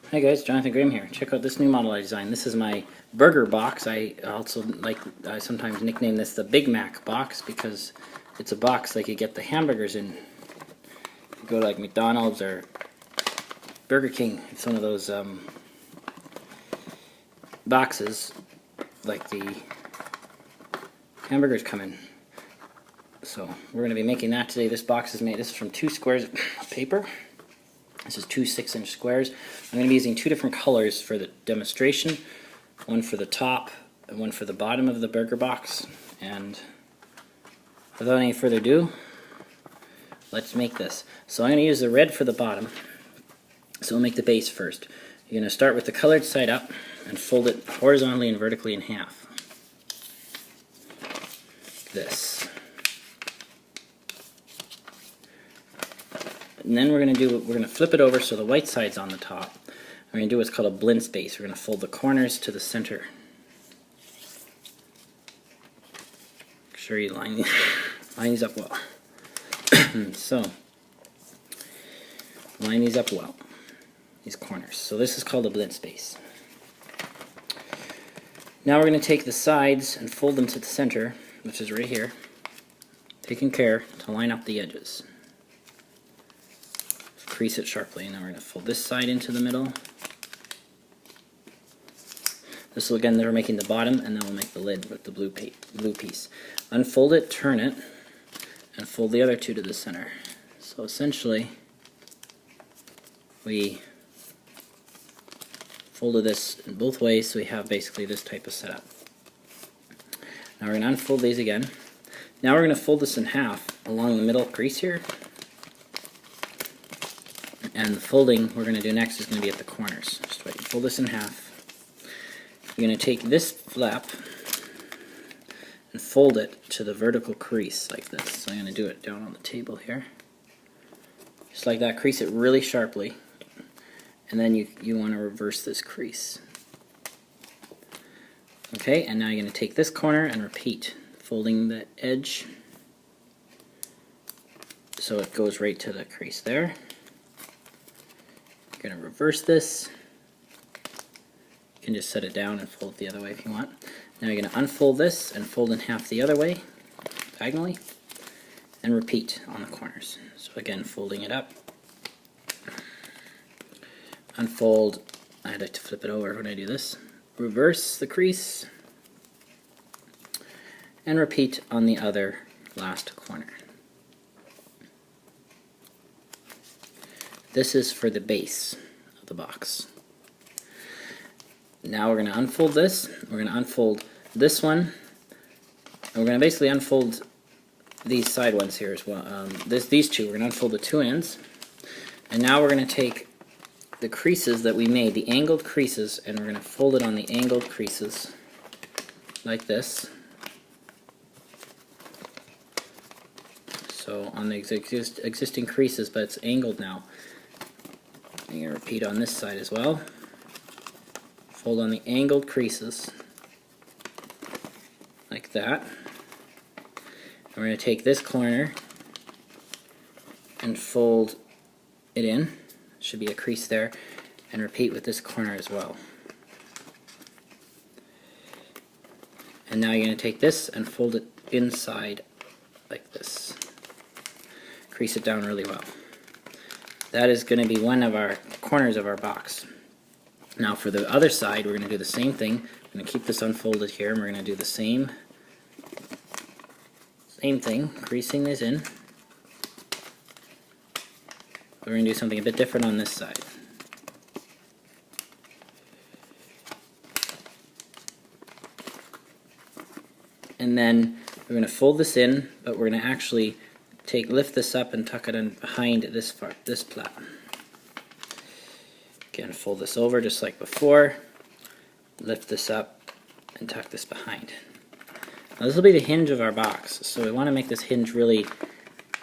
Hey guys, Jonathan Graham here. Check out this new model I designed. This is my burger box. I sometimes nickname this the Big Mac box because it's a box like you get the hamburgers in. You go to like McDonald's or Burger King. It's one of those boxes like the hamburgers come in. So we're going to be making that today. This box is made. This is from 2 squares of paper. This is 2 6-inch squares. I'm going to be using 2 different colors for the demonstration. One for the top and one for the bottom of the burger box. And without any further ado, let's make this. So I'm going to use the red for the bottom. So we'll make the base first. You're going to start with the colored side up and fold it horizontally and vertically in half. This. And then we're going to flip it over so the white side's on the top. We're going to do what's called a blintz base. We're going to fold the corners to the center. Make sure you line these up well. So, line these up well, these corners. So this is called a blintz base. Now we're going to take the sides and fold them to the center, which is right here, taking care to line up the edges. Crease it sharply, and then we're going to fold this side into the middle. This will, again, we're making the bottom, and then we'll make the lid with the blue piece. Unfold it, turn it, and fold the other two to the center. So essentially, we folded this in both ways, so we have basically this type of setup. Now we're going to unfold these again. Now we're going to fold this in half along the middle crease here. And the folding we're going to do next is going to be at the corners. Just wait, fold this in half. You're going to take this flap and fold it to the vertical crease like this. So I'm going to do it down on the table here. Just like that, crease it really sharply. And then you want to reverse this crease. Okay, and now you're going to take this corner and repeat, folding the edge so it goes right to the crease there. You're going to reverse this. You can just set it down and fold it the other way if you want. Now you're going to unfold this and fold in half the other way, diagonally, and repeat on the corners. So again, folding it up. Unfold. I had to flip it over when I do this. Reverse the crease. And repeat on the other last corner. This is for the base of the box. Now we're going to unfold this. We're going to unfold this one. And we're going to basically unfold these side ones here as well. These two. We're going to unfold the two ends. And now we're going to take the creases that we made, the angled creases, and we're going to fold it on the angled creases like this. So on the existing creases, but it's angled now. I'm going to repeat on this side as well. Fold on the angled creases like that. And we're going to take this corner and fold it in. Should be a crease there, and repeat with this corner as well. And now you're going to take this and fold it inside like this. Crease it down really well. That is going to be one of our corners of our box. Now for the other side, we're going to do the same thing. I'm going to keep this unfolded here, and we're going to do the same thing, creasing this in. We're going to do something a bit different on this side. And then we're going to fold this in, but we're going to actually lift this up and tuck it in behind this plat. Again, fold this over just like before, lift this up, and tuck this behind. Now this will be the hinge of our box, so we want to make this hinge really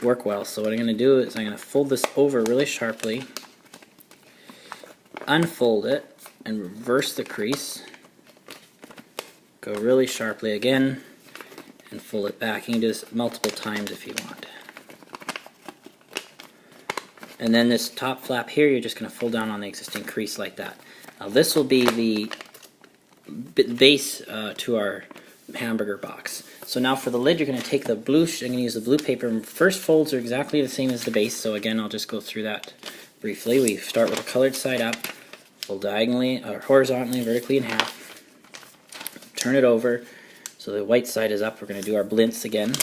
work well. So what I'm going to do is I'm going to fold this over really sharply, unfold it, and reverse the crease. Go really sharply again, and fold it back. You can do this multiple times if you want. And then this top flap here, you're just going to fold down on the existing crease like that. Now this will be the base to our hamburger box. So now for the lid, you're going to take the blue, I'm going to use the blue paper. First folds are exactly the same as the base, so again, I'll just go through that briefly. We start with the colored side up, fold diagonally, or horizontally, vertically in half, turn it over, so the white side is up. We're going to do our blintz again.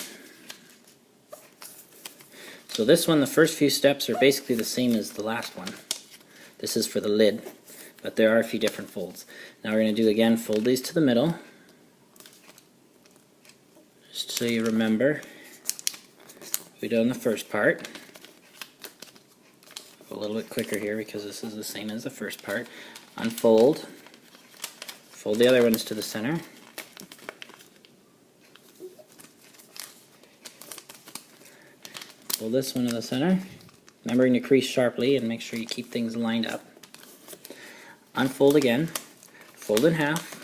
So this one, the first few steps are basically the same as the last one. This is for the lid, but there are a few different folds. Now we're going to do again, fold these to the middle, just so you remember we done the first part. Go a little bit quicker here because this is the same as the first part. Unfold, fold the other ones to the center. Fold this one to the center, remembering to crease sharply and make sure you keep things lined up. Unfold again, fold in half.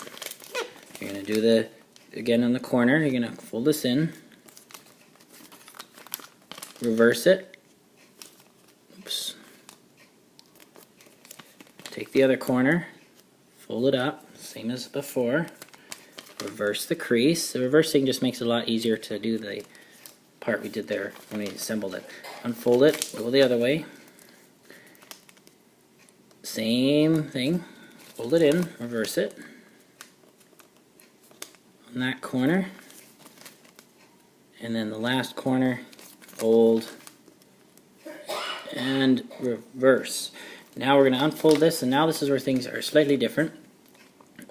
You're going to do the, again on the corner, you're going to fold this in, reverse it, oops, take the other corner, fold it up, same as before, reverse the crease. The reversing just makes it a lot easier to do the part we did there when we assembled it. Unfold it, go the other way, same thing, fold it in, reverse it on that corner, and then the last corner, fold and reverse. Now we're going to unfold this, and now this is where things are slightly different.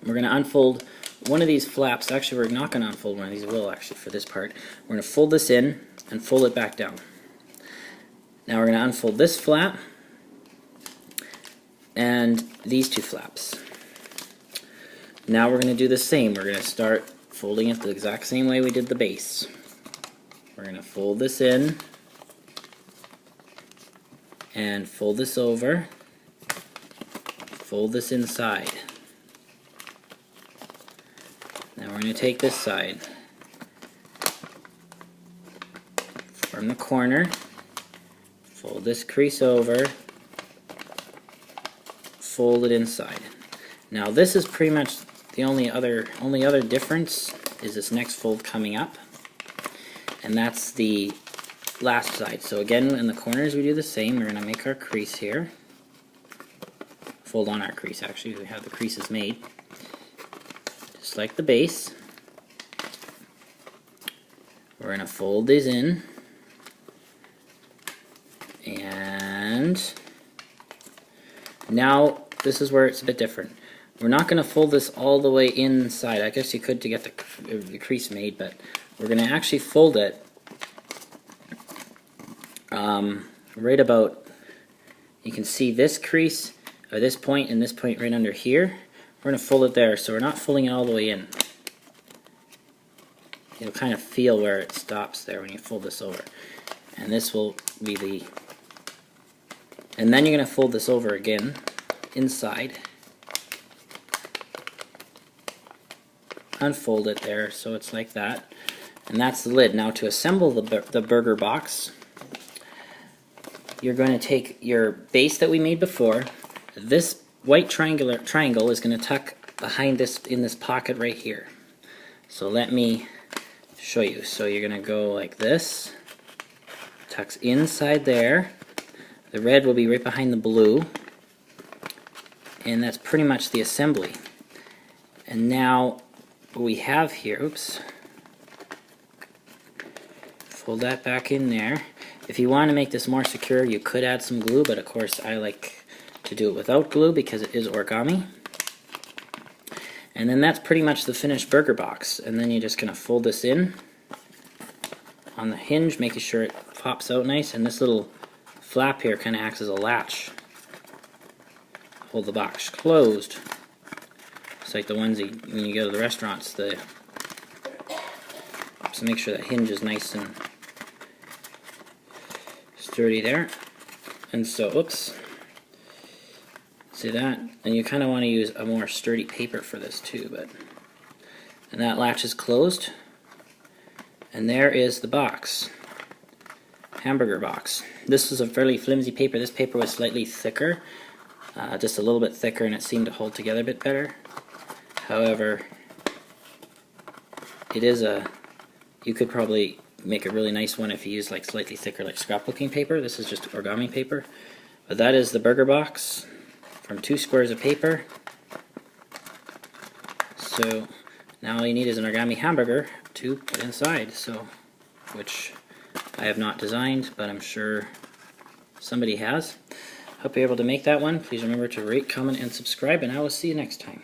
We're going to unfold one of these flaps. Actually, we're not going to unfold one of these. Will actually for this part. We're going to fold this in and fold it back down. Now we're going to unfold this flap and these two flaps. Now we're going to do the same. We're going to start folding it the exact same way we did the base. We're going to fold this in and fold this over, fold this inside. Now we're going to take this side from the corner, fold this crease over, fold it inside. Now this is pretty much the only other difference is this next fold coming up, and that's the last side. So again, in the corners we do the same. We're going to make our crease here, fold on our crease. Actually, we have the creases made just like the base. We're going to fold these in, and now this is where it's a bit different. We're not going to fold this all the way inside. I guess you could to get the crease made, but we're going to actually fold it right about, you can see this crease, or this point and this point right under here. We're going to fold it there, so we're not folding it all the way in. You'll kind of feel where it stops there when you fold this over. And this will be the, and then you're going to fold this over again, inside. Unfold it there, so it's like that. And that's the lid. Now to assemble the burger box, you're going to take your base that we made before. This white triangle is going to tuck behind this, in this pocket right here. So let me show you. So you're going to go like this, tucks inside there. The red will be right behind the blue, and that's pretty much the assembly. And now what we have here, oops, fold that back in there. If you want to make this more secure, you could add some glue, but of course I like to do it without glue because it is origami. And then that's pretty much the finished burger box. And then you're just going to fold this in on the hinge, making sure it pops out nice, and this little flap here kind of acts as a latch. Hold the box closed. It's like the ones when you go to the restaurants. So make sure that hinge is nice and sturdy there. And so, oops, see that? And you kind of want to use a more sturdy paper for this too. And that latch is closed. And there is the box. hamburger box. This was a fairly flimsy paper. This paper was slightly thicker, just a little bit thicker, and it seemed to hold together a bit better. However, it is you could probably make a really nice one if you use like slightly thicker, like scrapbooking paper. This is just origami paper. But that is the burger box from 2 squares of paper. So now all you need is an origami hamburger to put inside, so which I have not designed, but I'm sure somebody has. Hope you're able to make that one. Please remember to rate, comment, and subscribe, and I will see you next time.